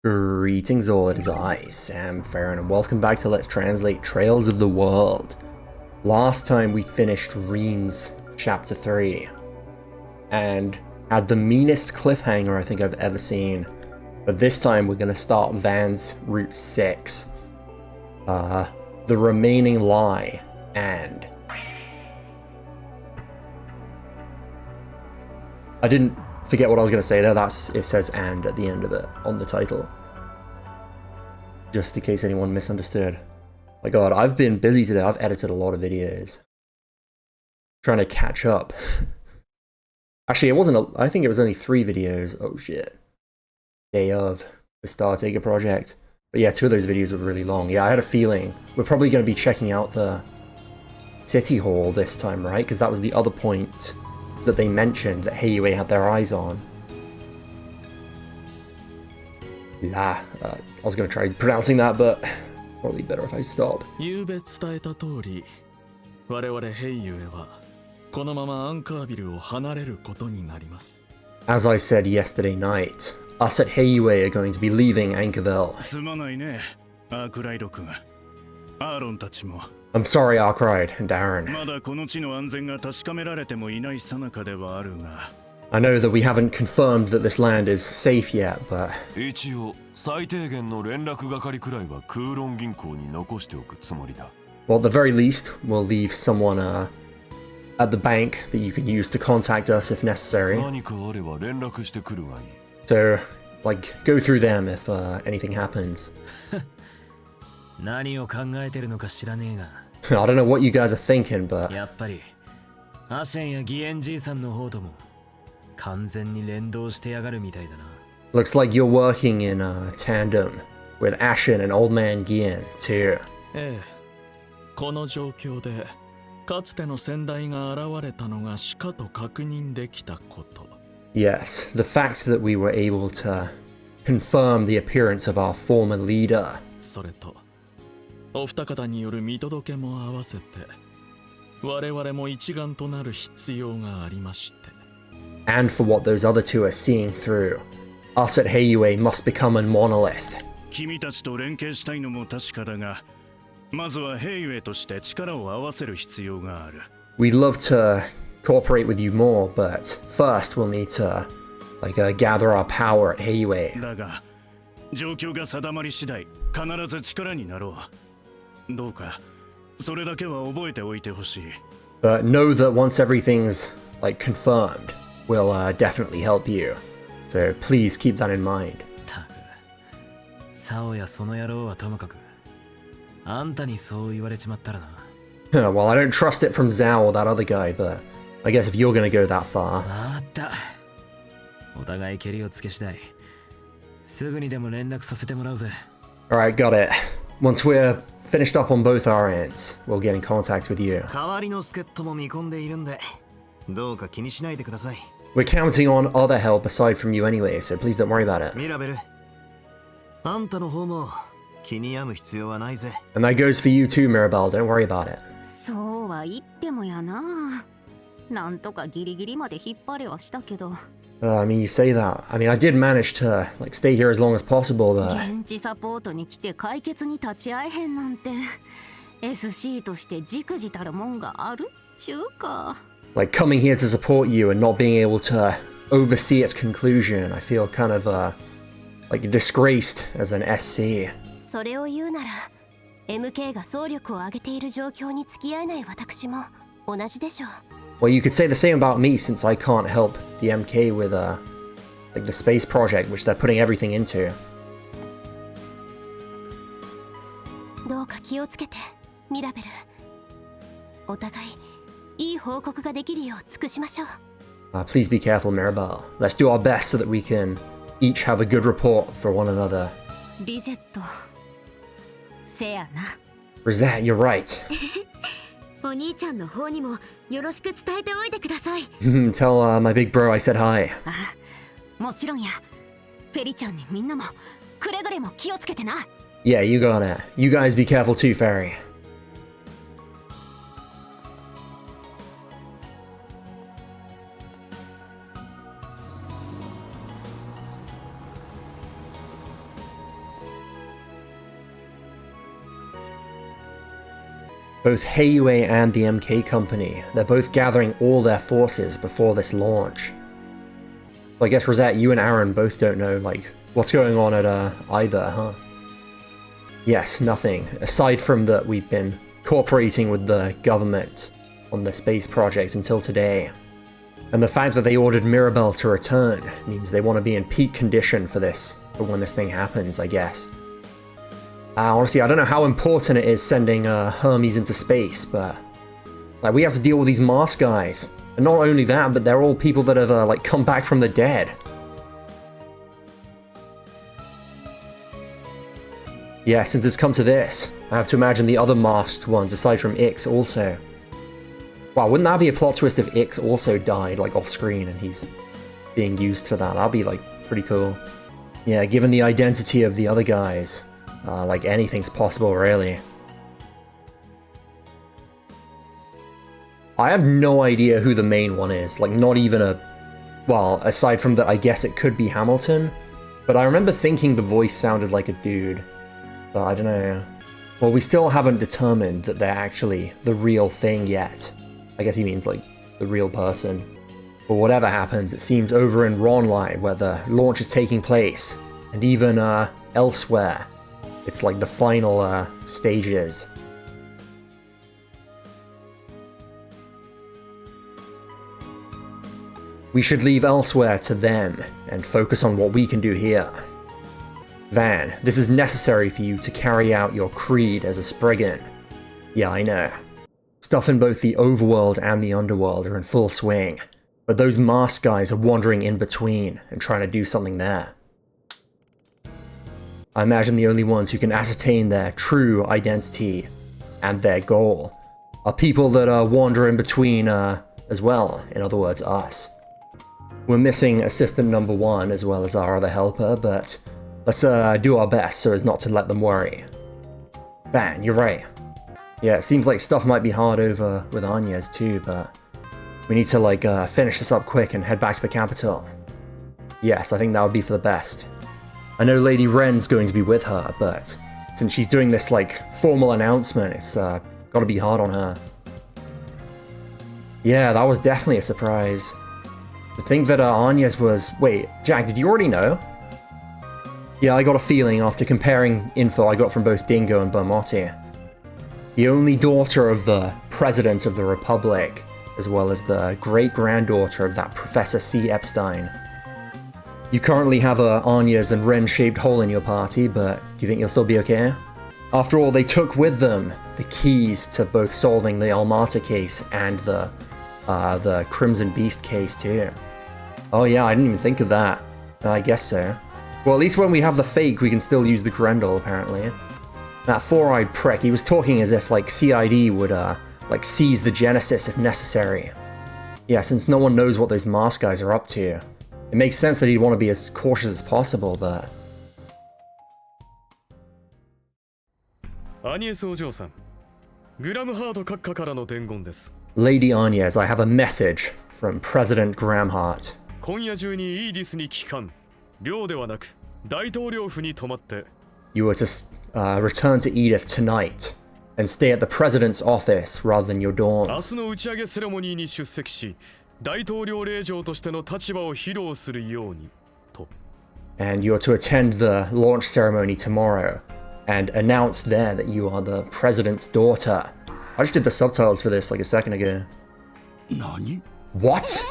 Greetings all, it is I, Sam Farron, and welcome back to Let's Translate Trails of the World. Last time we finished Reen's Chapter 3, and had the meanest cliffhanger I think I've ever seen. But this time we're going to start Van's Route 6. The Remaining Lie, and... I didn't forget what I was going to say there, it says "and" at the end of it, on the title. Just in case anyone misunderstood. My god, I've been busy today, I've edited a lot of videos. Trying to catch up. Actually, it wasn't, I think it was only 3 videos, oh shit. Day of the Startaker project. But yeah, 2 of those videos were really long. Yeah, I had a feeling we're probably going to be checking out the City Hall this time, right? Because that was the other point that they mentioned that Heiyue had their eyes on. I was going to try pronouncing that, but probably better if I stop. As I said yesterday night, us at Heiyue are going to be leaving Anchorville. I'm sorry, Arkwright and Darren. I know that we haven't confirmed that this land is safe yet, but... Well, at the very least, we'll leave someone at the bank that you can use to contact us if necessary. So, like, go through them if anything happens. I don't know what you guys are thinking, but... Looks like you're working in tandem with Ashen and Old Man Gien, too. Yes, the fact that we were able to confirm the appearance of our former leader. And for what those other 2 are seeing through. Us at Heiyue must become a monolith. We'd love to cooperate with you more, but first we'll need to gather our power at Heiyue. But know that once everything's confirmed, we'll definitely help you. So please keep that in mind. Well, I don't trust it from Zhao or that other guy, but I guess if you're gonna go that far... Alright, got it. Once we're finished up on both our ends, we'll get in contact with you. We're counting on other help aside from you anyway, so please don't worry about it. And that goes for you too, Mirabelle, don't worry about it. I mean, you say that. I mean, I did manage to, stay here as long as possible, but... coming here to support you and not being able to oversee its conclusion, I feel kind of, disgraced as an SC. Well, you could say the same about me since I can't help the MK with, the space project, which they're putting everything into. Please be careful, Mirabelle. Let's do our best so that we can each have a good report for one another. Rosette, you're right. Tell my big bro I said hi. Yeah, you got it. You guys be careful too, Fairy. Both Heiyue and the MK Company, they're both gathering all their forces before this launch. So I guess, Rosette, you and Aaron both don't know, like, what's going on at either, huh? Yes, nothing. Aside from that we've been cooperating with the government on the space project until today. And the fact that they ordered Mirabel to return means they want to be in peak condition for when this thing happens, I guess. Honestly, I don't know how important it is sending Hermes into space, but like, we have to deal with these Mars guys. And not only that, but they're all people that have like come back from the dead. Yeah, since it's come to this, I have to imagine the other masked ones aside from Ix also. Wow, wouldn't that be a plot twist if Ix also died like off screen and he's being used for that? That'd be like pretty cool. Yeah, given the identity of the other guys, like anything's possible really. I have no idea who the main one is, like not even well, aside from that I guess it could be Hamilton, but I remember thinking the voice sounded like a dude, but I don't know. Well, we still haven't determined that they're actually the real thing yet. I guess he means like the real person. But whatever happens, it seems over in Ronlai where the launch is taking place, and even elsewhere, it's like the final stages. We should leave elsewhere to them and focus on what we can do here. Van, this is necessary for you to carry out your creed as a Spriggan. Yeah, I know. Stuff in both the overworld and the underworld are in full swing, but those masked guys are wandering in between and trying to do something there. I imagine the only ones who can ascertain their true identity and their goal are people that wander in between as well, in other words, us. We're missing assistant number 1 as well as our other helper, but let's do our best so as not to let them worry. Van, you're right. Yeah, it seems like stuff might be hard over with Agnes too, but we need to like finish this up quick and head back to the capital. Yes, I think that would be for the best. I know Lady Ren's going to be with her, but since she's doing this like formal announcement, it's gotta be hard on her. Yeah, that was definitely a surprise. To think that Agnes was... Wait, Jack, did you already know? Yeah, I got a feeling after comparing info I got from both Dingo and Bermotti. The only daughter of the President of the Republic, as well as the great-granddaughter of that Professor C. Epstein. You currently have a Agnes and Ren-shaped hole in your party, but do you think you'll still be okay? After all, they took with them the keys to both solving the Almata case and the Crimson Beast case too. Oh yeah, I didn't even think of that. I guess so. Well, at least when we have the fake, we can still use the Grendel, apparently. That four-eyed prick, he was talking as if, like, CID would, like, seize the Genesis if necessary. Yeah, since no one knows what those masked guys are up to, it makes sense that he'd want to be as cautious as possible, but... Lady Agnes, I have a message from President Gramhart. You were to return to Edith tonight and stay at the President's office rather than your dorms. And you are to attend the launch ceremony tomorrow and announce there that you are the President's daughter. I just did the subtitles for this like a second ago. Nani? What?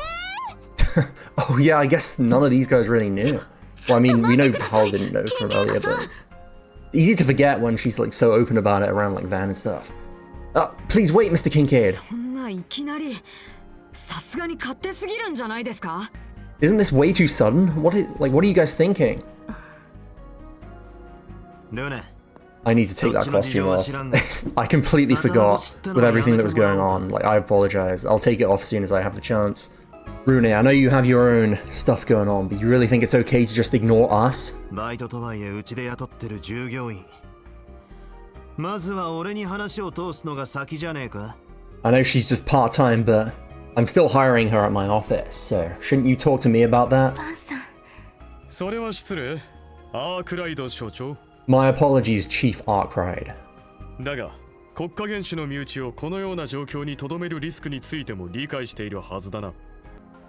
Oh yeah, I guess none of these guys really knew. Well, I mean, we know Hal didn't know from earlier, but... Easy to forget when she's like so open about it around like Van and stuff. Please wait, Mr. Kincaid. Isn't this way too sudden? What are you guys thinking? I need to take that costume off. I completely forgot with everything that was going on. Like, I apologize. I'll take it off as soon as I have the chance. Rune, I know you have your own stuff going on, but you really think it's okay to just ignore us? I know she's just part-time, but I'm still hiring her at my office, so shouldn't you talk to me about that? My apologies, Chief Arkwright. 国家元首の身内をこのような状況に留めるリスクについても理解しているはずだな。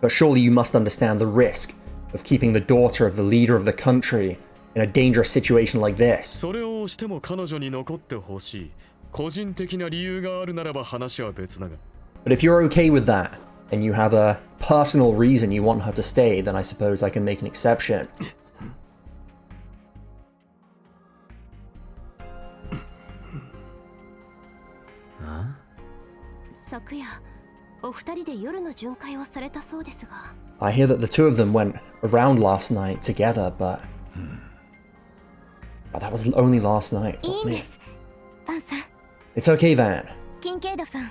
But surely you must understand the risk of keeping the daughter of the leader of the country in a dangerous situation like this. それをしても彼女に残ってほしい。個人的な理由があるならば話は別だが。But if you're okay with that, and you have a personal reason you want her to stay, then I suppose I can make an exception. 昨夜、お二人で夜の巡回をされたそうですが。I hear that the two of them went around last night together, but that was only last night. いいんです、バンさん。It's okay, Van. キンケイドさん、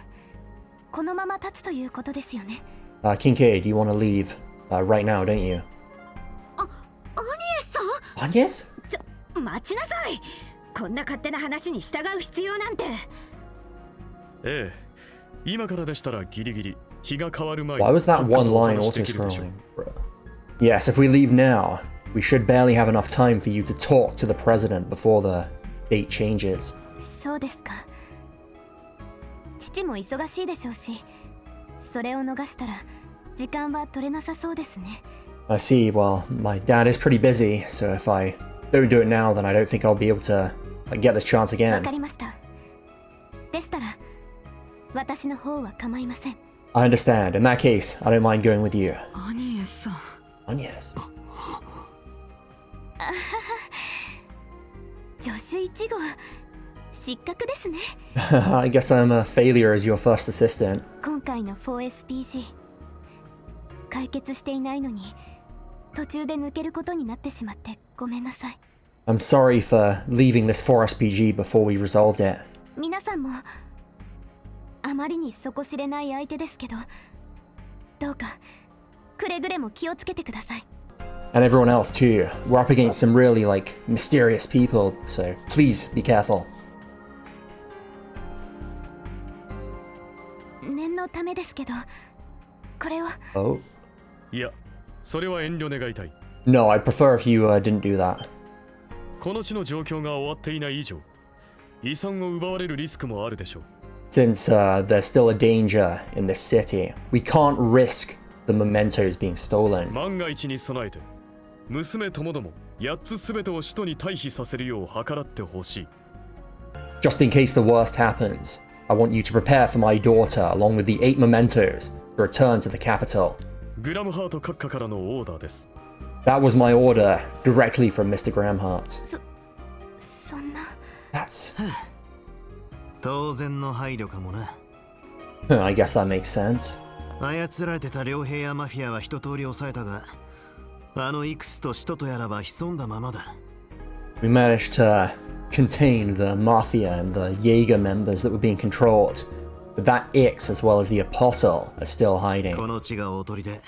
このまま立つということですよね。Kincaid, you want to leave right now, don't you? アニエスさん？アニエス？待ちなさい。こんな勝手な話に従う必要なんて。ええ。今からでしたらギリギリ日が変わる前に。Why was that one line auto-scrolling? Yes, if we leave now, we should barely have enough time for you to talk to the president before the date changes. そうですか。父も忙しいでしょうし、それを逃したら時間は取れなさそうですね。I see. Well, my dad is pretty busy, so if I don't do it now, then I don't think I'll be able to get this chance again. わかりました。でしたら私の方は構いません。I understand. In that case, I don't mind going with you. アニエスさん。アニエス。助手1号、失格ですね。I guess I'm a failure as your first assistant. 今回の 4SPG 解決していないのに途中で抜けることになってしまってごめんなさい。I'm sorry for leaving this 4SPG before we resolved it. 皆さんもあまりに底知れない相手ですけど、どうかくれぐれも気をつけてください。And everyone else too. We're up against some really mysterious people, so please be careful. 念のためですけど、これを。Oh? いや、それは遠慮願いたい。No, I'd prefer if you didn't do that. この地の状況が終わっていない以上、遺産を奪われるリスクもあるでしょう。Since there's still a danger in this city, we can't risk the mementos being stolen. 万が一に備えて、娘ともども8つすべてを首都に退避させるよう計らってほしい。Just in case the worst happens, I want you to prepare for my daughter along with the 8 mementos to return to the capital. グラムハート閣下からのオーダーです。That was my order directly from Mr. Gramhart. そんな。That's... 当然の配慮かもな。I guess that makes sense. 操られてた両兵やマフィアは一通り抑えたが、あのイクスと使徒とやらは潜んだままだ。We managed to contain the Mafia and the Jaeger members that were being controlled, but that Ix as well as the Apostle are still hiding. この地がおとりで、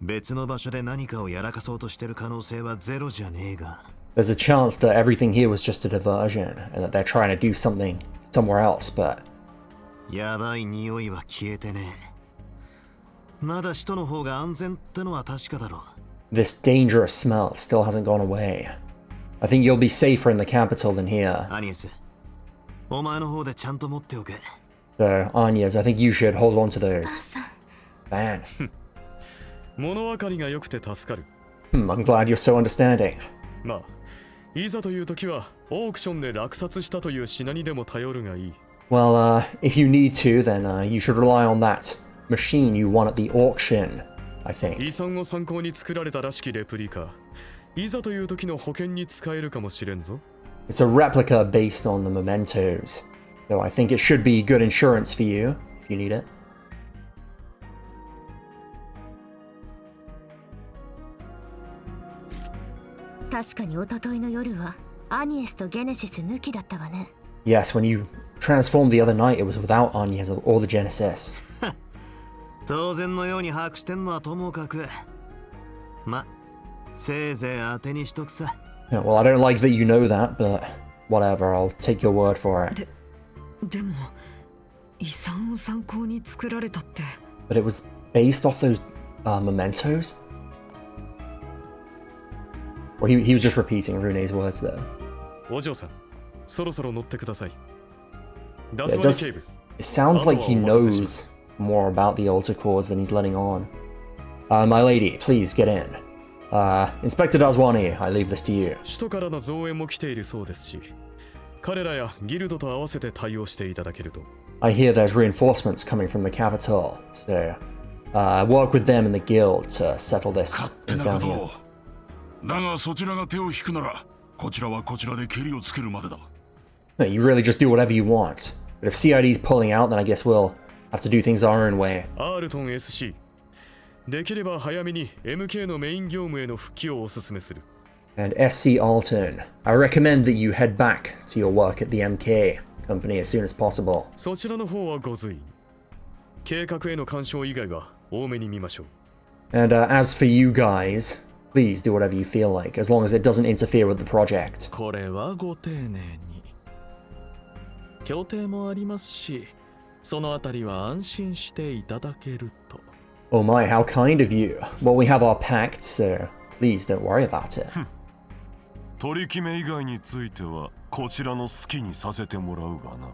別の場所で何かをやらかそうとしてる可能性はゼロじゃねえが。There's a chance that everything here was just a diversion and that they're trying to do something somewhere else, but... やばい匂いは消えてねえ。まだ使徒の方が安全ってのは確かだろ。This dangerous smell still hasn't gone away. I think you'll be safer in the capital than here. アニエス、お前の方でちゃんと持っておけ。So, Anyas, I think you should hold on to those. Man. 物分かりが良くて助かる。I'm glad you're so understanding. まあ、いざという時はオークションで落札したという品にでも頼るがいい。Well, if you need to, then you should rely on that machine you won at the auction, I think. 遺産を参考に作られたらしきレプリカ。いざという時の保険に使えるかもしれんぞ。It's a replica based on the mementos, so I think it should be good insurance for you, if you need it. 確かに一昨日の夜はアニエスとゲネシス抜きだったわね。Yes, when you transformed the other night, it was without Anyas or the Genesis. 当然のように把握してんのはともかく。ま、せいぜい当てにしとくさ。Yeah, well, I don't like that you know that, but whatever, I'll take your word for it. でも遺産を参考に作られたって。But it was based off those mementos? Or he was just repeating Rune's words there. お嬢さん、そろそろ乗ってください。出す it わね does. 警部。 It sounds like he あとはお任せします。 knows more about the altar cores than he's letting on. My lady, please get in. Inspector Daswani, I leave this to you. 首都からの増援も来ているそうですし、彼らやギルドと合わせて対応していただけると。I hear there's reinforcements coming from the capital, so work with them and the guild to settle this 勝手 things な down こと here. を。だがそちらが手を引くなら、こちらはこちらでケリをつけるまでだ。 No, you really just do whatever you want. But if CID's pulling out, then I guess we'll have to do things our own way. アールトン SC、できれば早めに MK のメイン業務への復帰をお勧めする。And SC Alton, I recommend that you head back to your work at the MK company as soon as possible. そちらの方はご随意。計画への干渉以外は多めに見ましょう。And as for you guys, please do whatever you feel like, as long as it doesn't interfere with the project. これはご丁寧に。協定もありますし、そのあたりは安心していただけると。Oh my, how kind of you. Well, we have our pact, so please don't worry about it. 取り決め以外についてはこちらの好きにさせてもらうがな。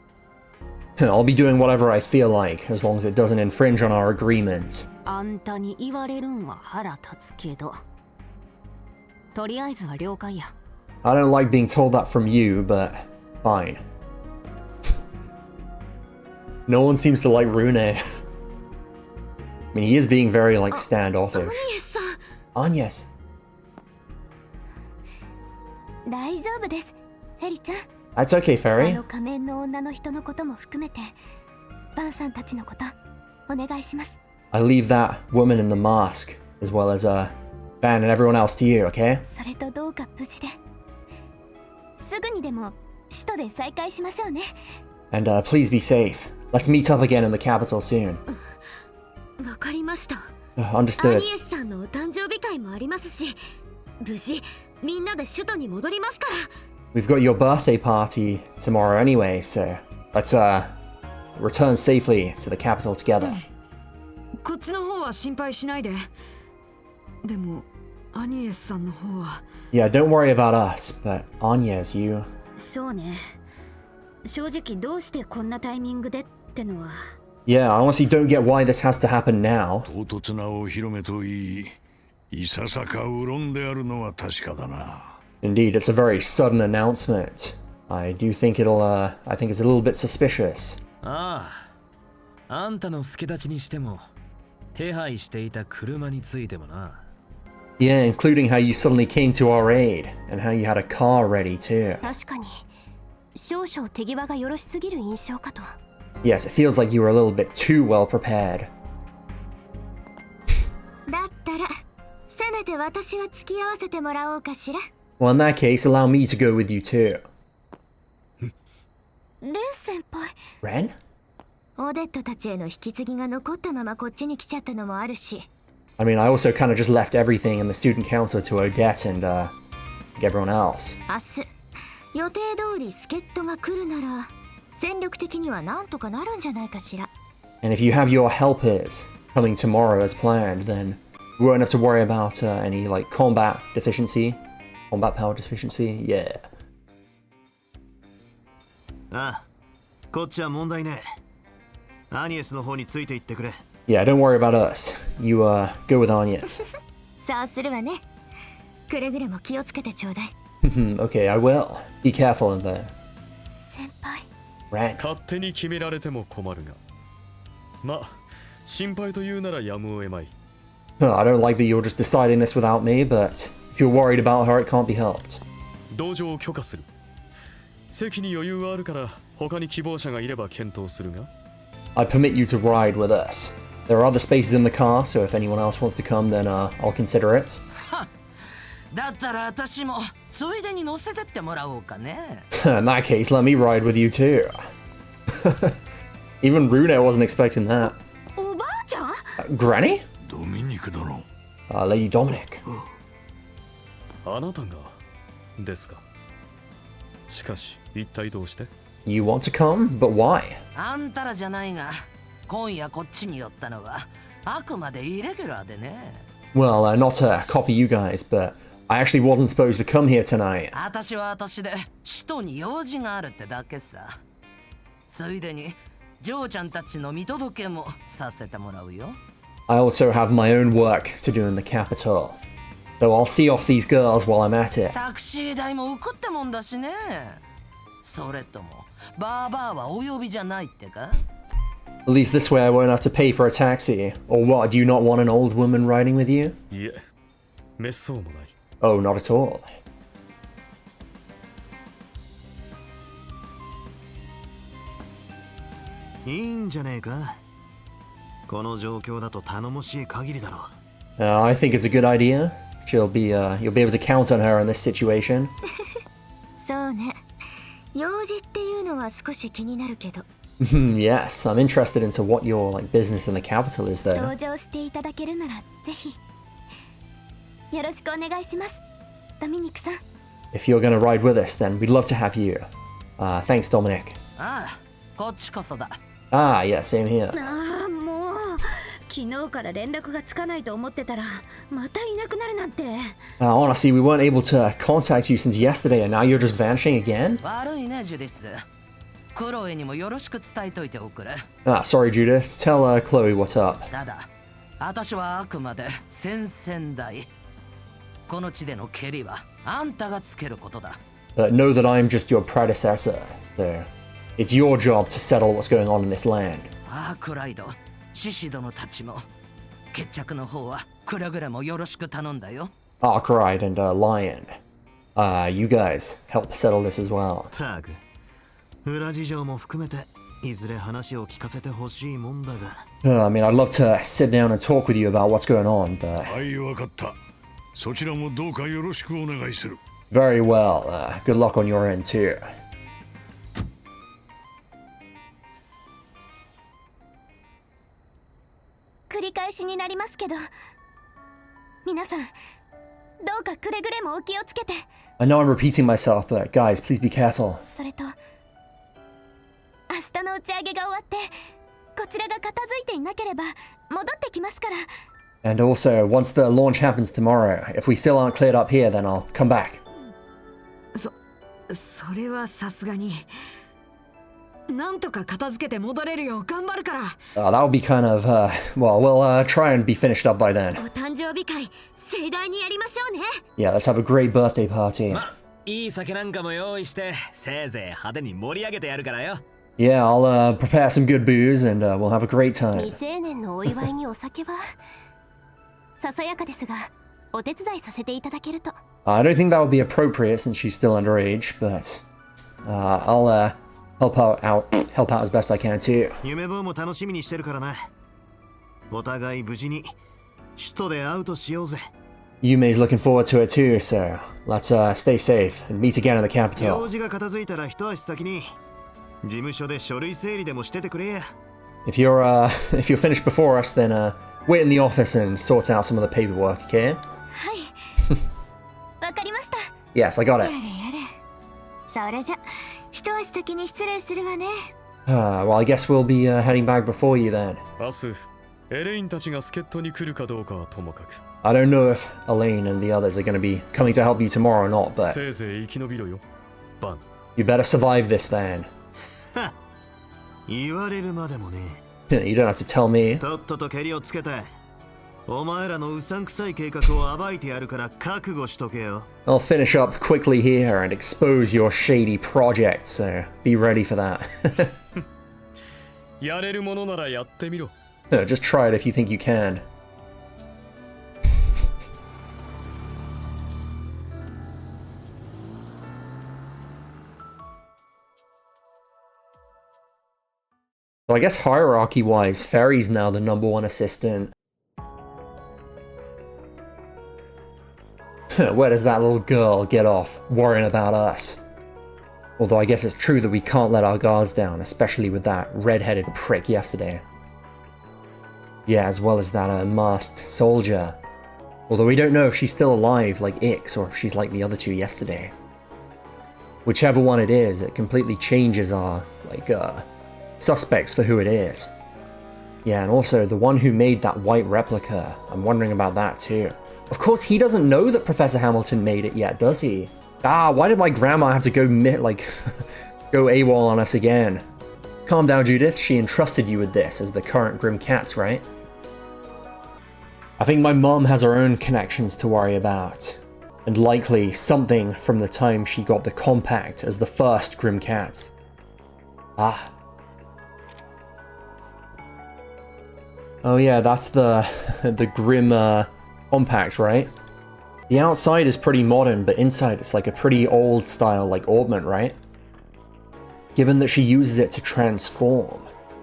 I'll be doing whatever I feel like, as long as it doesn't infringe on our agreement. あんたに言われるんは腹立つけど、とりあえずは了解や。 I don't like being told that from you, but fine. No one seems to like Rune. I mean, he is being very, like, standoffish. イエスさん、 Agnes. 大丈夫です。フェリちゃん、 That's okay, あ Fairy. の仮面の女の人のことも含めて、バンさんたちのことお願いします。 I leave that woman in the mask, as well as, Ban and everyone else to you, okay? それとどうか無事で、すぐにでも首都で再会しましょうね。 And, please be safe. Let's meet up again in the capital soon. わかりました。 Understood. エスさんのお誕生日会もありますし、無事みんなで首都に戻りますから。 We've got your birthday party tomorrow anyway, so let's, return safely to the capital together. こっちの方は心配しないで。でもアニエスさんの方は。 Yeah, don't worry about us, but Agnes, you... そうね。正直どうしてこんなタイミングでってのは。 Yeah, I honestly don't get why this has to happen now. 唐突なお披露目といい、いささかうろんであるのは確かだな。 Indeed, it's a very sudden announcement. I do think it'll, I think it's a little bit suspicious. ああ、あんたの助太刀にしても、手配していた車についてもな。Yeah, including how you suddenly came to our aid, and how you had a car ready too. 確かに少々手際がよろしすぎる印象かと。 Yes, it feels like you were a little bit too well prepared. だったら、せめて私は付き合わせてもらおうかしら。 Well, in that case, allow me to go with you too. レン先輩、 Ren? オデットたちへの引き継ぎが残ったままこっちに来ちゃったのもあるし。 I mean, I also kind of just left everything in the student council to Odette and, everyone else. 明日、予定通り助っ人が来るなら、戦力的にはなんとかなるんじゃないかしら。 And if you have your helpers coming tomorrow as planned, then we won't have to worry about, any, like, combat deficiency. Combat power deficiency? Yeah. ああ、こっちは問題ねえ。アニエスの方についていってくれ。 Yeah, don't worry about us. You, go with Agnes. そうするわね。くれぐれも気をつけてちょうだい。Okay, I will. Be careful in there. 先輩。 Ren. 勝手に決められても困るが。まあ、心配というならやむを得まい。I don't like that you're just deciding this without me, but if you're worried about her, it can't be helped. 同情を許可する。席に余裕はあるから他に希望者がいれば検討するが。 I permit you to ride with us. There are other spaces in the car, so if anyone else wants to come, then, I'll consider it. だったら私もついでに乗せてってもらおうかね。 In that case, let me ride with you too. Even Rune wasn't expecting that. おばあちゃん？ Granny? ドミニク殿。Lady Dominic. あなたがですか。しかし一体どうして？ You want to come? But why? あんたらじゃないが、今夜こっちに寄ったのはあくまでイレギュラーでね。 Well, not to copy you guys, but I actually wasn't supposed to come here tonight. 私は私で首都に用事があるってだけさ。ついでにジョーちゃんたちの見届けもさせてもらうよ。 I also have my own work to do in the capital. So I'll see off these girls while I'm at it. タクシー代も浮くってもんだしね。それともバーバーはお呼びじゃないってか？ At least this way I won't have to pay for a taxi. Or what, do you not want an old woman riding with you? いえ、滅相もない。 Oh, not at all. いいんじゃねえか。この状況だと頼もしい限りだろう。I think it's a good idea. You'll be able to count on her in this situation. そうね。用事っていうのは少し気になるけど。Yes, I'm interested into what your business in the capital is 登 though. 場していただけるならぜひ。よろしくお願いします。ドミニクさん。If you're gonna ride with us, then we'd love to have you. Thanks, Dominic. ああ、こっちこそだ。 Ah, yeah, same here. ああもう昨日から連絡がつかないと思ってたらまたいなくなるなんて。 Honestly, we weren't able to contact you since yesterday, and now you're just vanishing again? 悪いね、ジュディス。クロエにもよろしく伝えといておくれ。 Sorry, Judith. Tell Chloe what's up. ただ、私はあくまで先々代。この地での蹴りはあんたがつけることだ。 But know that I'm just your predecessor, so it's your job to settle what's going on in this land. アークライド、シシ殿たちも決着の方はくれぐれもよろしく頼んだよ。 Arkwright and Lion. You guys help settle this as well. たく、裏事情も含めていずれ話を聞かせてほしいもんだが。I mean, I'd love to sit down and talk with you about what's going on, but はい、わかった。そちらもどうかよろしくお願いする。 very well. Good luck on your end too. 繰り返しになりますけど、皆さんどうかくれぐれもお気をつけて。 I know I'm repeating myself, but guys, please be careful. それと明日の打ち上げが終わってこちらが片付いていなければ戻ってきますから。 And also, once the launch happens tomorrow, if we still aren't cleared up here, then I'll come back. それはさすがに。なんとか片付けて戻れるよう頑張るから。 That would be kind of, well, we'll try and be finished up by then. お誕生日会盛大にやりましょうね。 Yeah, let's have a great birthday party. いい酒なんかも用意してせいぜい派手に盛り上げてやるからよ。 Yeah, I'll prepare some good booze and we'll have a great 未 time. 成年のお祝いにお酒はささやかですがお手伝いさせていただけると。 I don't think that would be appropriate since she's still underage, but I'll help out as best I can too. 夢坊も楽しみにしてるからな。お互い無事に首都で会うとしようぜ。 Yume's looking forward to it too, so let's stay safe and meet again in the 用 capital. 事が片付いたら一足先に事務所で書類整理でもしててくれや。 If you're finished before us, then wait in the office and sort out some of the paperwork, okay? はい。わかりました。 Yes, I got や it. れやれ。それじゃ一足先に失礼するわね。 Well, I guess we'll be heading back before you then. 明日エレインたちが助っ人に来るかどうかはともかく。 I don't know if Elaine and the others are going to be coming to help you tomorrow or not, but せいぜい生き延びろよ、バン。 you better survive this van. 言われるまでもね。 You don't have to tell me. とっとと蹴りをつけてお前らのうさんくさい計画を暴いてやるから覚悟しとけよ。 I'll finish up quickly here and expose your shady project, so be ready for that. やれるものならやってみろ。 Just try it if you think you can. So I guess hierarchy-wise, Ferry's now the #1 assistant. Where does that little girl get off worrying about us? Although I guess it's true that we can't let our guards down, especially with that red-headed prick yesterday. Yeah, as well as that masked soldier. Although we don't know if she's still alive like Ix or if she's like the other two yesterday. Whichever one it is, it completely changes our, suspects for who it is. Yeah, and also the one who made that white replica, I'm wondering about that too. Of course, he doesn't know that Professor Hamilton made it yet, does he? Why did my grandma have to go go AWOL on us again? Calm down, Judith. She entrusted you with this as the current Grim Cats, right? I think my mom has her own connections to worry about. And likely something from the time she got the compact as the first Grim Cats. Ah. Oh yeah, that's the Grim compact, right? The outside is pretty modern, but inside it's like a pretty old style, like ornament, right? Given that she uses it to transform,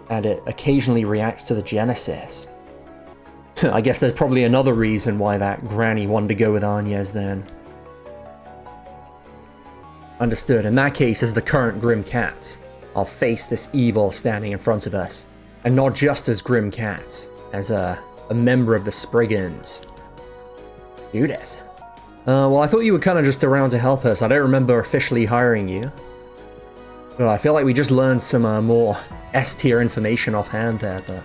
and it occasionally reacts to the Genesis. I guess there's probably another reason why that granny wanted to go with Agnes then. Understood. In that case, as the current Grim Cats, I'll face this evil standing in front of us. And not just as Grim Cats, as a member of the Spriggans. Judith. Well, I thought you were kind of just around to help us. I don't remember officially hiring you. But I feel like we just learned some more S-tier information offhand there, but...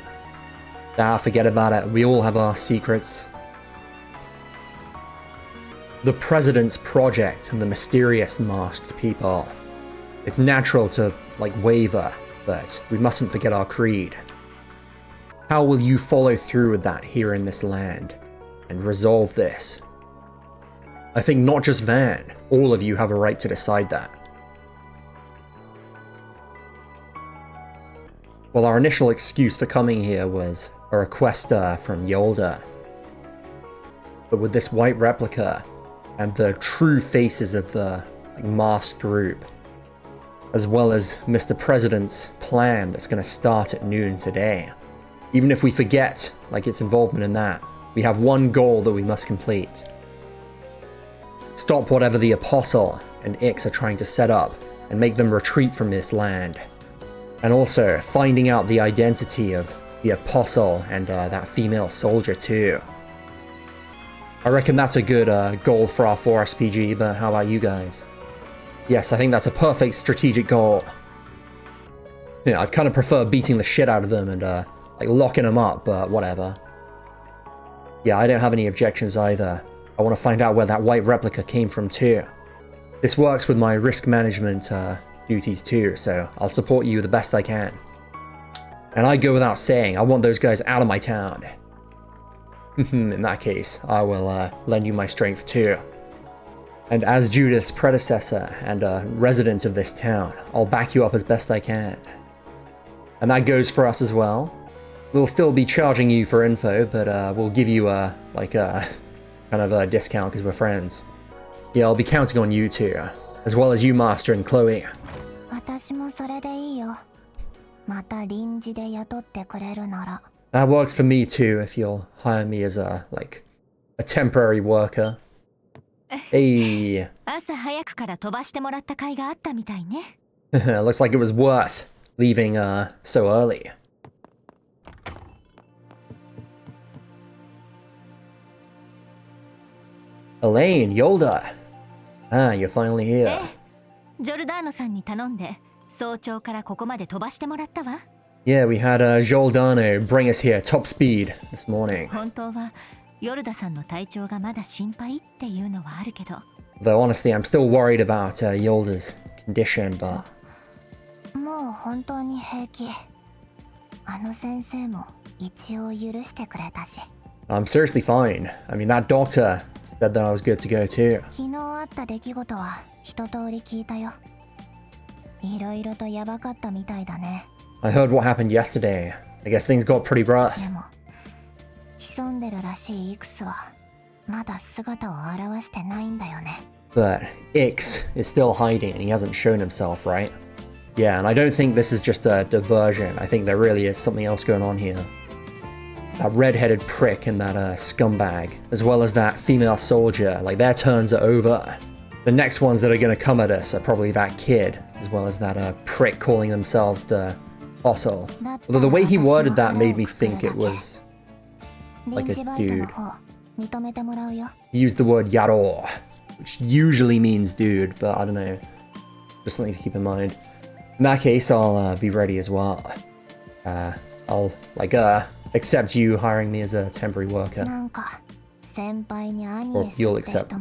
forget about it. We all have our secrets. The President's Project and the mysterious masked people. It's natural to, like, waver, but we mustn't forget our creed. How will you follow through with that here in this land and resolve this? I think not just Van, all of you have a right to decide that. Well, our initial excuse for coming here was a request from Yolda. But with this white replica and the true faces of the masked group, as well as Mr. President's plan that's going to start at noon today, even if we forget its involvement in that, we have one goal that we must complete. Stop whatever the Apostle and Ix are trying to set up and make them retreat from this land. And also finding out the identity of the Apostle and that female soldier too. I reckon that's a good goal for our 4SPG, but how about you guys? Yes, I think that's a perfect strategic goal. Yeah, I'd kind of prefer beating the shit out of them and locking them up, but whatever. Yeah, I don't have any objections either. I want to find out where that white replica came from too. This works with my risk management duties too, so I'll support you the best I can. And I go without saying, I want those guys out of my town. In that case, I will lend you my strength too. And as Judith's predecessor and a resident of this town, I'll back you up as best I can. And that goes for us as well. We'll still be charging you for info, but we'll give you a kind of a discount because we're friends. Yeah, I'll be counting on you too, as well as you, Master and Chloe. That works for me too, if you'll hire me as a temporary worker. Hey. Looks like it was worth leaving so early. Elaine, Yolda. Ah, you're finally here. Yeah, we had Giordano bring us here top speed this morning. Though honestly, I'm still worried about Yolda's condition, but... I'm seriously fine. I mean, that doctor said that I was good to go too. I heard what happened yesterday. I guess things got pretty rough. But Ix is still hiding and he hasn't shown himself, right? Yeah, and I don't think this is just a diversion. I think there really is something else going on here. That red-headed prick and that scumbag, as well as that female soldier, their turns are over. The next ones that are going to come at us are probably that kid, as well as that prick calling themselves the Apostle. Although the way he worded that made me think it was like a dude. He used the word Yaro, which usually means dude, but I don't know. Just something to keep in mind. In that case, I'll be ready as well. I'll accept you hiring me as a temporary worker. Or you'll accept.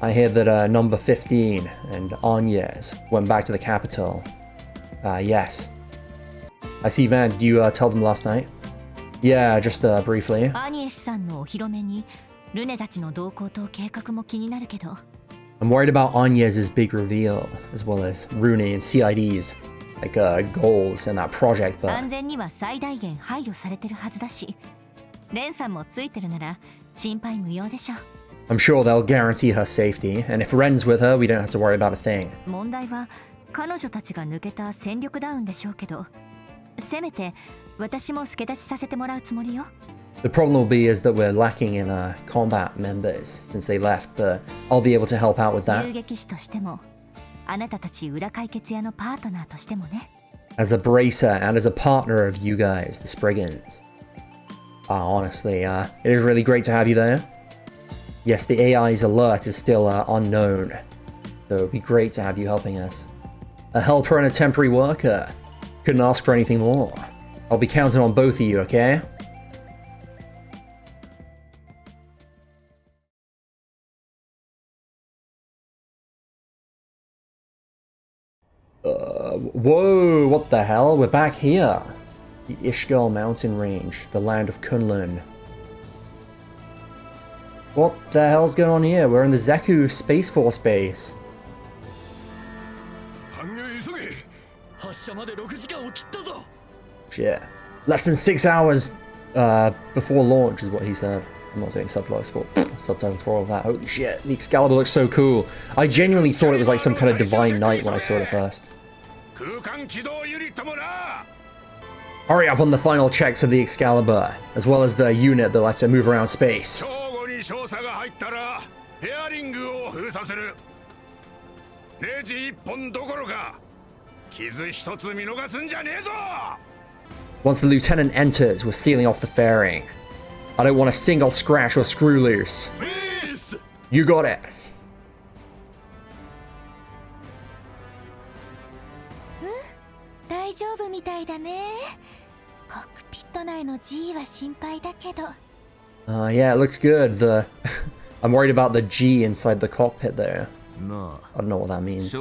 I hear that number 15 and Agnes went back to the capital. Yes. I see Van, did you tell them last night? Yeah, just briefly. アニエスさんのお披露目にルネたちの動向と計画も気になるけど I'm worried about Agnes's big reveal, as well as Rooney and CID's like goals in that project, but 安全には最大限配慮されてるはずだしレンさんもついてるなら心配無用でしょ I'm sure they'll guarantee her safety, and if Ren's with her, we don't have to worry about a thing. 問題は彼女たちが抜けた戦力ダウンでしょうけどせめて私も助太刀させてもらうつもりよ The problem will be is that we're lacking in combat members since they left, but I'll be able to help out with that. 遊撃士としてもあなたたち裏解決屋のパートナーとしてもね As a bracer and as a partner of you guys, the Spriggans. Honestly, it is really great to have you there. Yes, the AI's alert is still unknown, so it'd be great to have you helping us. A helper and a temporary worker. Couldn't ask for anything more. I'll be counting on both of you, okay? Whoa, what the hell? We're back here. The Ishgal mountain range, the land of Kunlun. What the hell's going on here? We're in the Zeku Space Force base. Shit. Less than 6 hours before launch is what he said. I'm not doing subtitles for all of that. Holy shit, the Excalibur looks so cool. I genuinely thought it was like some kind of divine knight when I saw it first. Hurry up on the final checks of the Excalibur, as well as the unit that lets it move around space. Once the lieutenant enters, we're sealing off the fairing. I don't want a single scratch or screw loose. You got it. 大丈夫みたいだね。コックピット内の G は心配だけど。Yeah, it looks good. I'm worried about the G inside the cockpit there. I don't know what that means.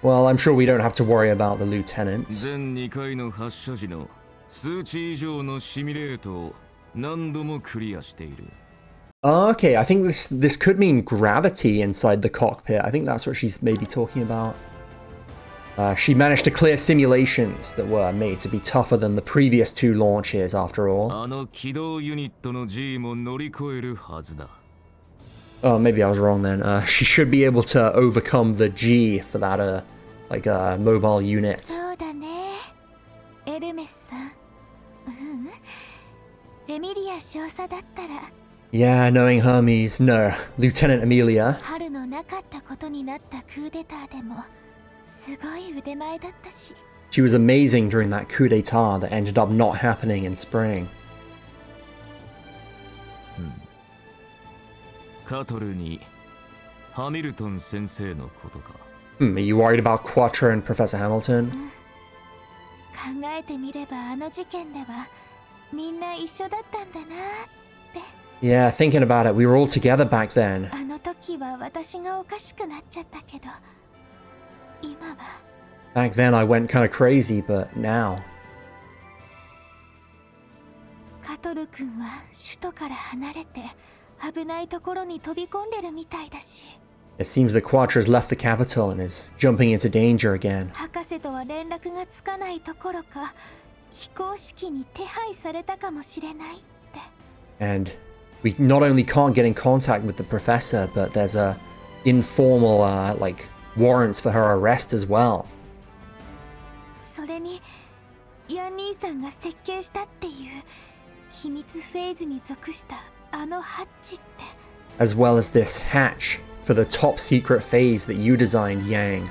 Well, I'm sure we don't have to worry about the lieutenant. Okay, I think this could mean gravity inside the cockpit. I think that's what she's maybe talking about. She managed to clear simulations that were made to be tougher than the previous 2 launches, after all. Oh, maybe I was wrong then. She should be able to overcome the G for that, mobile unit. Yeah, knowing Hermes, no. Lieutenant Amelia. She was amazing during that coup d'etat that ended up not happening in spring. Are you worried about Quattro and Professor Hamilton? Yeah, thinking about it, we were all together back then. Back then I went kind of crazy, but now... It seems that Quattro's left the capital and is jumping into danger again. And we not only can't get in contact with the professor, but there's a informal, warrants for her arrest as well. As well as this hatch for the top secret phase that you designed, Yang.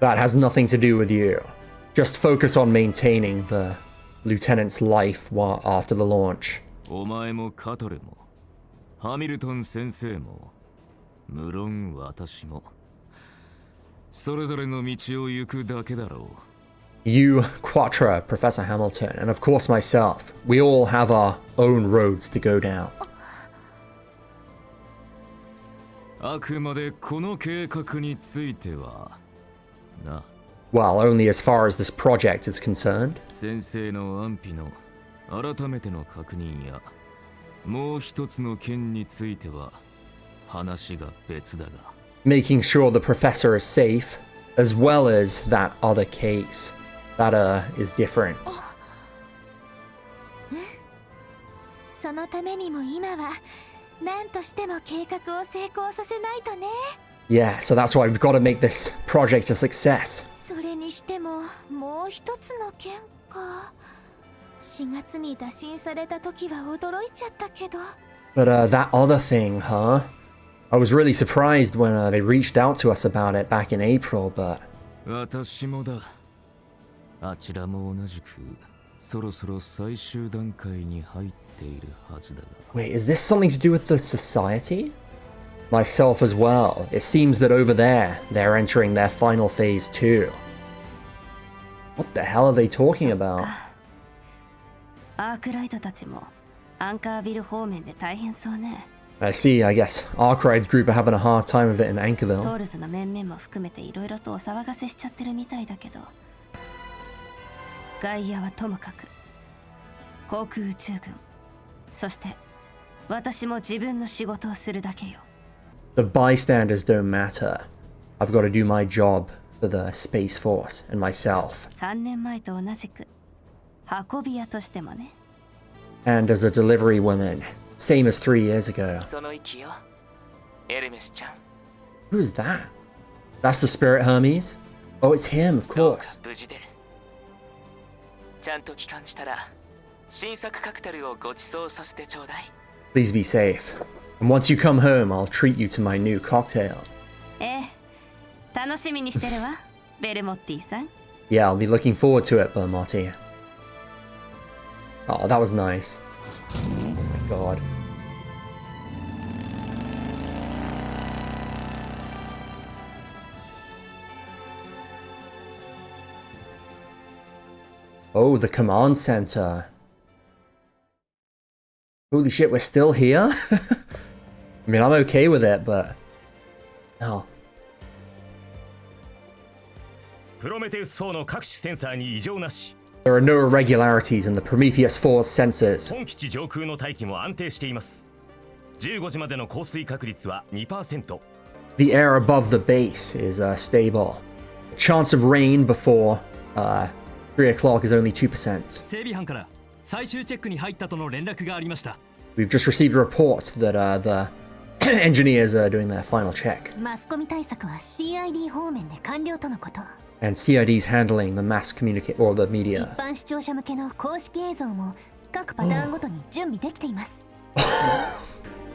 That has nothing to do with you. Just focus on maintaining the lieutenant's life after the launch. それぞれの道を行くだけだろう。You, Quattro, Professor Hamilton, and of course myself. We all have our own roads to go down. あくまでこの計画についてはな。Well, only as far as this project is concerned. 先生の安否の改めての確認やもう一つの件については話が別だが。Making sure the professor is safe, as well as that other case. That, is different. そのためにも今は何としても計画を成功させないとね。Yeah, so that's why we've got to make this project a success. それにしてももう一つの件か。4月に打診された時は驚いちゃったけど。But, that other thing, huh? I was really surprised when they reached out to us about it back in April, but... 私もだ。あちらも同じくそろそろ最終段階に入っているはずだが。Wait, is this something to do with the society? Myself as well. It seems that over there, they're entering their final phase too. What the hell are they talking about? アークライトたちもアンカービル方面で大変そうね。I see, I guess. Arkwright's group are having a hard time of it in ト Anchorville. ールズの面々も含めていろいろとお騒がせしちゃってるみたいだけど。外野はともかく航空宇宙軍、そして私も自分の仕事をするだけよ。The bystanders don't matter. I've got to do my job for the Space Force and myself. 3年前と同じく運び屋としてもね。And as a delivery woman, same as 3 years ago. その息よ、エルメスちゃん。 Who's that? That's the Spirit Hermes? Oh, it's him, of どうか course. 無事で。ちゃんと帰還したら新作カクテルをご馳走させてちょうだい。 Please be safe. And once you come home, I'll treat you to my new cocktail. ええ、楽しみにしてるわ、ベルモッティさん。Yeah, I'll be looking forward to it, Bermotti. Oh, that was nice. Oh my god. Oh, the command center. Holy shit, we're still here? I mean, I'm okay with it, but... No. プロメテウス4の各種センサーに異常なし。 There are no irregularities in the Prometheus 4's sensors. 本基地上空の大気も安定しています。15時までの降水確率は 2%。 The air above the base is stable. Chance of rain before 3 o'clock is only 2%. 整備班から最終チェックに入ったとの連絡がありました。 We've just received a report that the engineers are doing their final check. マスコミ対策は CID 方面で完了とのこと。 And CID's handling the mass communicate or the 一 media. 般視聴者向けの公式映像も各パターンごとに準備できています。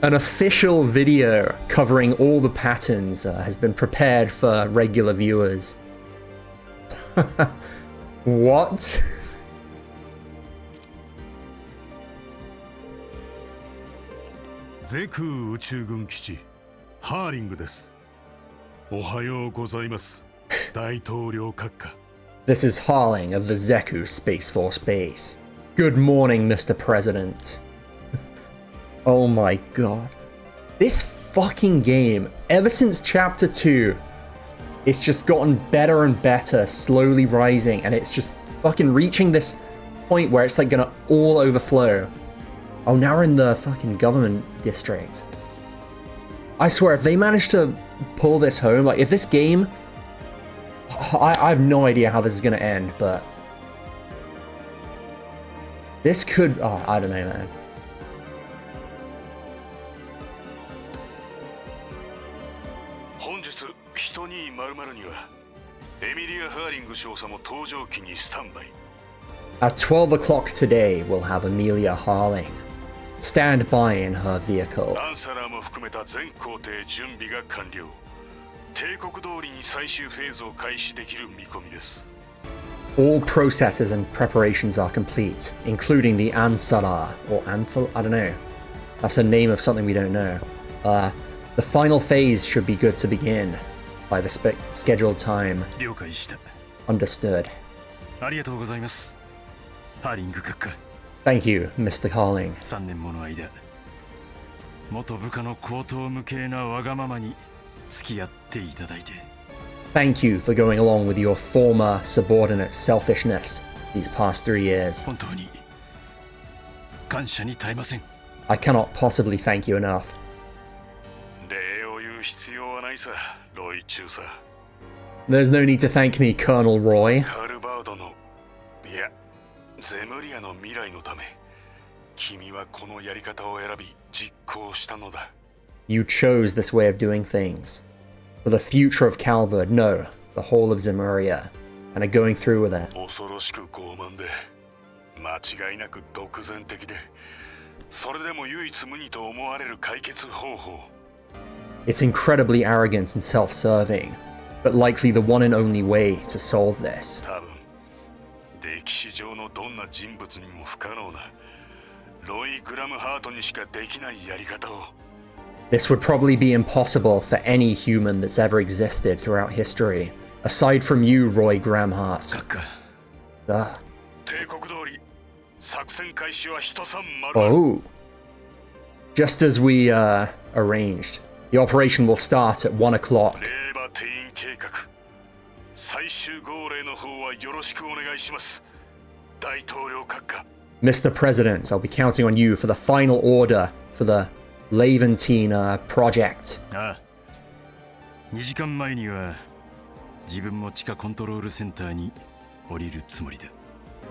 An official video covering all the patterns has been prepared for regular viewers. What? Zeku 宇宙軍基地ハーリングです。おはようございます。大統領閣下。 This is Harling of the Zeku Space Force Base. Good morning, Mr. President. Oh my god. This fucking game, ever since Chapter 2, it's just gotten better and better, slowly rising, and it's just fucking reaching this point where it's like gonna all overflow. Oh, now we're in the fucking government district. I swear, if they manage to pull this home, like if this game... I have no idea how this is gonna end, but... This could... Oh, I don't know, man. 本日1200にはエミリア・ハーリング少佐も搭乗機にスタンバイ。 At 12 o'clock today, we'll have Amelia Harling. Stand by in her vehicle. ランサラーも含めた全工程準備が完了。帝国通りに最終フェーズを開始できる見込みです。 All processes and preparations are complete, including the Ansala, or Anthal, I don't know. That's the name of something we don't know. The final phase should be good to begin. by the scheduled time. 了解した。 Understood. ありがとうございます。ハーリング閣下。 Thank you, Mr. Carling. 3年もの間、元部下の高等無形なわがままに付き合っていただいて。Thank you for going along with your former subordinate's selfishness these past 3 years. 本当に感謝に耐えません。 I cannot possibly thank you enough. 礼を言う必要はないさ、ロイ中佐。 There's no need to thank me, Colonel Roy. カルバードの、いや、ゼムリアの未来のため、君はこのやり方を選び実行したのだ。 You chose this way of doing things. For the future of Calvard, no, the whole of Zemuria, and are going through with it. 恐ろしく傲慢で、間違いなく独善的で、それでも唯一無二と思われる解決方法。 It's incredibly arrogant and self-serving, but likely the one and only way to solve this. 多分、歴史上のどんな人物にも不可能な、ロイ・グラムハートにしかできないやり方を。 This would probably be impossible for any human that's ever existed throughout history, aside from you, Roy Gramhart. Oh. Just as we arranged, the operation will start at 1 o'clock. レバテイン計画、最終号令の方はよろしくお願いします。大統領閣下。 Mr. President, I'll be counting on you for the final order for the Lævateinn project. ああ、2時間前には自分も地下コントロールセンターに降りるつもりだ。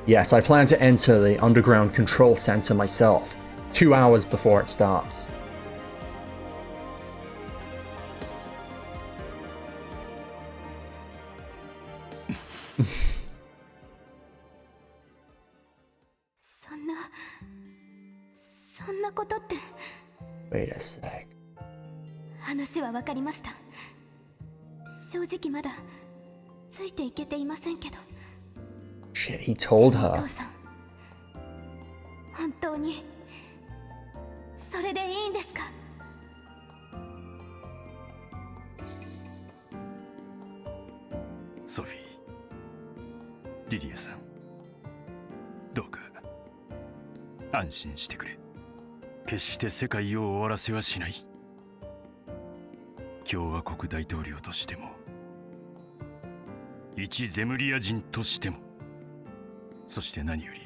Yes, I plan to enter the underground control center myself, 2 hours before it starts. Wait a sec. 話は分かりました。正直まだついていけていませんけど。 Shit, he told her. 本当にそれでいいんですか？ソフィー、リリアさん、どうか安心してくれ。決して世界を終わらせはしない。共和国大統領としても、一ゼムリア人としても、そして何より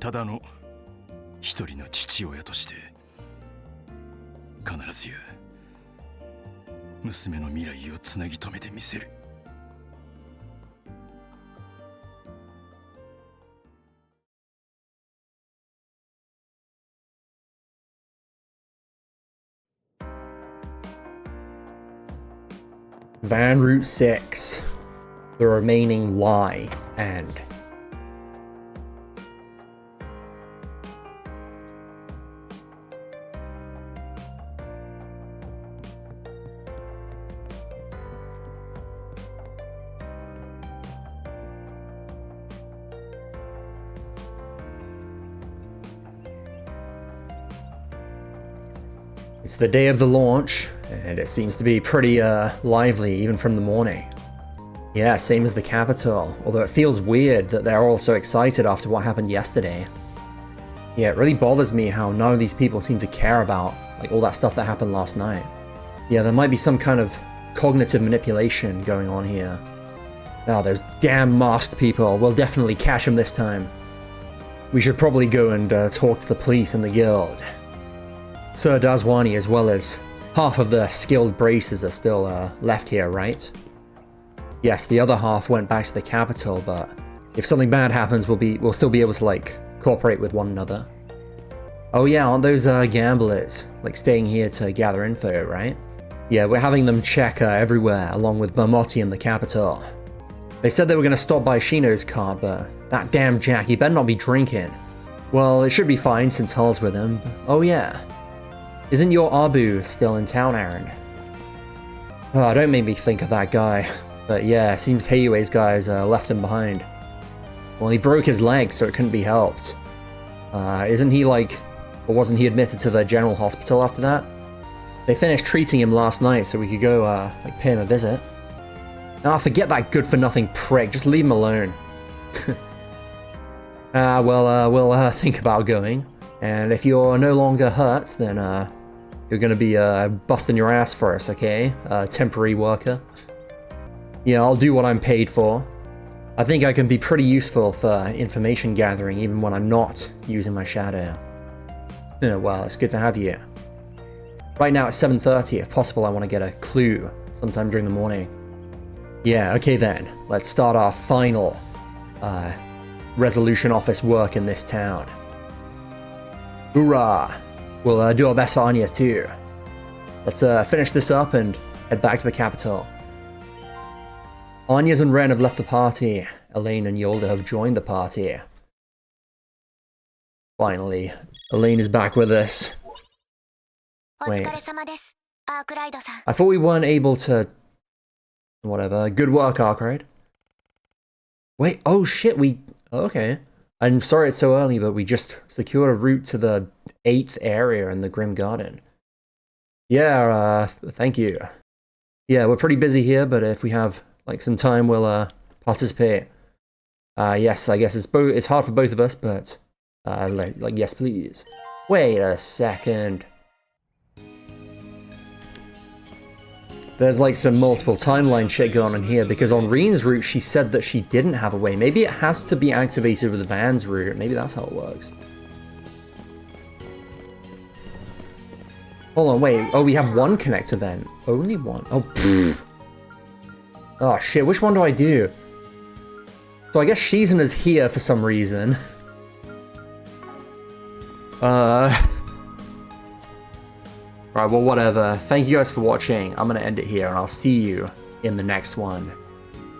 ただの一人の父親として必ずや娘の未来をつなぎ止めてみせる。Van Route 6, the remaining lie, and it's the day of the launch, and it seems to be pretty lively even from the morning. Yeah, same as the capital, although it feels weird that they're all so excited after what happened yesterday. Yeah, it really bothers me how none of these people seem to care about like all that stuff that happened last night. Yeah, there might be some kind of cognitive manipulation going on here. Oh, those damn masked people. We'll definitely catch them this time. We should probably go and talk to the police and the guild. Sir Daswani, as well as half of the skilled bracers, are still left here, right? Yes, the other half went back to the capital, but if something bad happens, we'll still be able to, like, cooperate with one another. Oh yeah, aren't those gamblers, like, staying here to gather info, right? Yeah, we're having them check everywhere, along with Bermotti and the capital. They said they were going to stop by Shino's car, but that damn Jack, he better not be drinking. Well, it should be fine since Hull's with him. Oh yeah. Isn't your Abu still in town, Aaron? Oh, don't make me think of that guy. But yeah, seems Heiue's guys left him behind. Well, he broke his leg, so it couldn't be helped. Isn't he like... Or wasn't he admitted to the general hospital after that? They finished treating him last night so we could go, like, pay him a visit. Ah, forget that good-for-nothing prick. Just leave him alone. We'll think about going. And if you're no longer hurt, then, you're gonna be, busting your ass for us, okay? Temporary worker. Yeah, I'll do what I'm paid for. I think I can be pretty useful for information gathering even when I'm not using my shadow. Oh, well, it's good to have you. Right now it's 7:30. If possible, I want to get a clue sometime during the morning. Yeah, okay then. Let's start our final resolution office work in this town. Hoorah! We'll do our best for Agnes too. Let's finish this up and head back to the capital. Agnes and Ren have left the party. Elaine and Yolda have joined the party. Finally, Elaine is back with us. Wait. I thought we weren't able to... Whatever. Good work, Arkwright. Wait, oh shit, okay. I'm sorry it's so early, but we just secured a route to the 8th area in the Grim Garden. Yeah, thank you. Yeah, we're pretty busy here, but if we have, like, some time, we'll, participate. Yes, I guess it's hard for both of us, but, like, yes, please. Wait a second. There's like some multiple timeline shit going on here, because on Reen's route she said that she didn't have a way. Maybe it has to be activated with Van's route. Maybe that's how it works. Hold on, wait. Oh, we have one connect event. Only one. Oh, pfft. Oh shit, which one do I do? So I guess Shizen is here for some reason. Right, well, whatever. Thank you guys for watching. I'm gonna end it here, and I'll see you in the next one.